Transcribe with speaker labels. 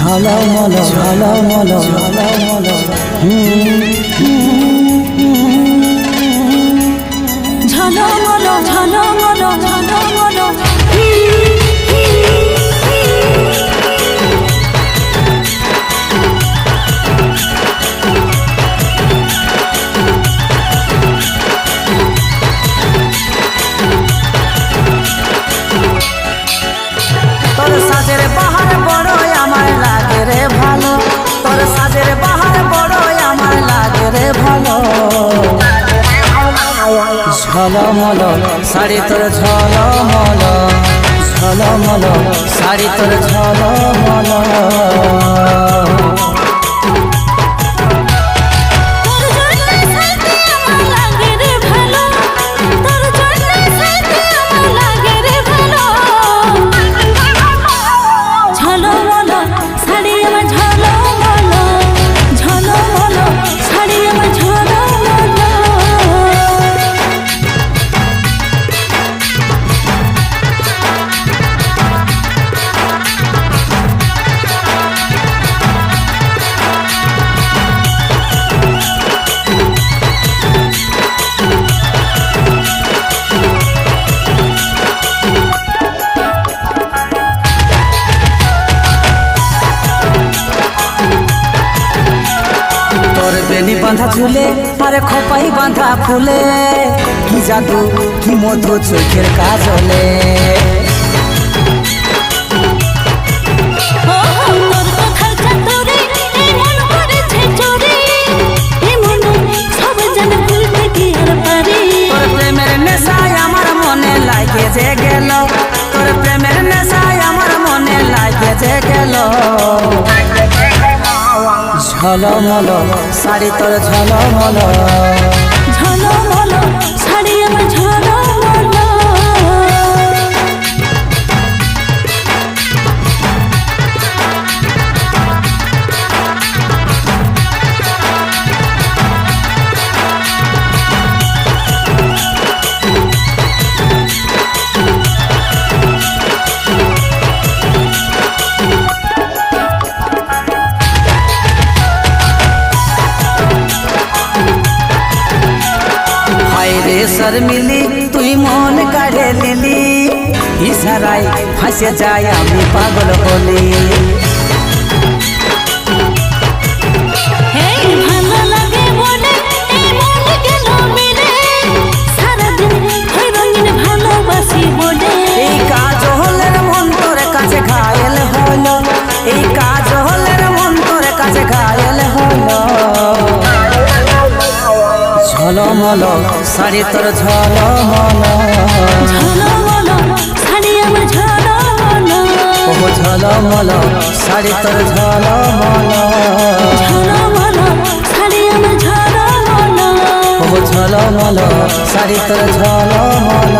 Speaker 1: ঝলমল ঝলমল ঝলমল
Speaker 2: ঝলমল ঝলমল ঝলমল
Speaker 1: তোর সাজের বাহার বড় আমার লাগে রে ভালো, তোর সাজের বাহার বড় আমার লাগে রে ভালো। ঝলমল শাড়ি তোর ঝলমল ঝলমল শাড়ি তোর ঝলমল। বেনি বাঁধা ঝুলে আরে খোপাই বাঁধা ফুলে, কি জাদু কি মধু চোখের কাজলে। তোর প্রেমের নেশায় আমার মনে লাগে যে গেল, তোর প্রেমের নেশায় আমার মনে লাগে যে গেল। ঝলমল শাড়ি তোর ঝলমল
Speaker 2: ঝলমল শাড়ি আমার ঝলমল।
Speaker 1: শর্মিলি তুই মন কাড়ে লিলি, ইশারায় ফাঁসে যায় আমি পাগল বলি।
Speaker 2: ভালো লাগে বলে সারাদিন রঙিন ভালোবাসি বলে।
Speaker 1: এই কাজ হলে মন তোর কাছে ঘায়েল হলো, এই কাজ হলে মন তোর কাছে ঘায়েল হলো। ঝলমল শাড়ি তোর ঝলমল
Speaker 2: ঝলমল শাড়ি আমার ঝলমল।
Speaker 1: ও ঝলমল শাড়ি তোর ঝলমল
Speaker 2: ঝলমল শাড়ি আমার ঝলমল।
Speaker 1: ও ঝলমল শাড়ি তোর ঝলমল।